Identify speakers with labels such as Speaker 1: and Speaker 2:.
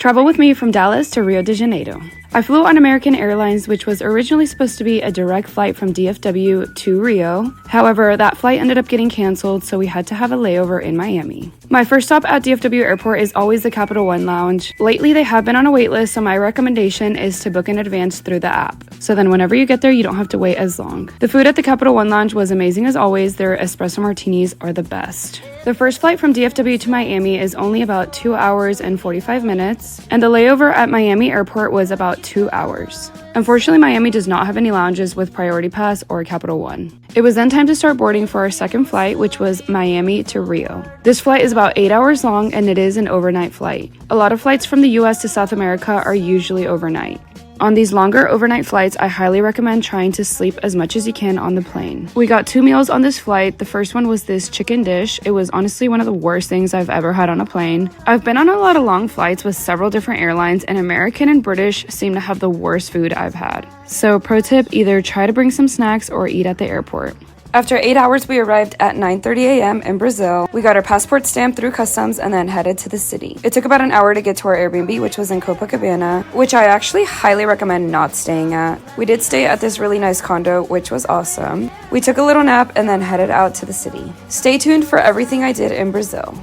Speaker 1: Travel with me from Dallas to Rio de Janeiro. I flew on American Airlines, which was originally supposed to be a direct flight from DFW to Rio. However, that flight ended up getting canceled, so we had to have a layover in Miami. My first stop at DFW Airport is always the Capital One Lounge. Lately, they have been on a wait list, so my recommendation is to book in advance through the app. So then whenever you get there, you don't have to wait as long. The food at the Capital One Lounge was amazing as always. Their espresso martinis are the best. The first flight from DFW to Miami is only about 2 hours and 45 minutes, and the layover at Miami Airport was about 2 hours. Unfortunately, Miami does not have any lounges with Priority Pass or Capital One. It was then time to start boarding for our second flight, which was Miami to Rio. This flight is about 8 hours long, and it is an overnight flight. A lot of flights from the US to South America are usually overnight. On these longer overnight flights, I highly recommend trying to sleep as much as you can on the plane. We got 2 meals on this flight. The first one was this chicken dish. It was honestly one of the worst things I've ever had on a plane. I've been on a lot of long flights with several different airlines, and American and British seem to have the worst food I've had. So pro tip, either try to bring some snacks or eat at the airport. After 8 hours, we arrived at 9:30 a.m. in Brazil. We got our passport stamped through customs and then headed to the city. It took about an hour to get to our Airbnb, which was in Copacabana, which I actually highly recommend not staying at. We did stay at this really nice condo, which was awesome. We took a little nap and then headed out to the city. Stay tuned for everything I did in Brazil.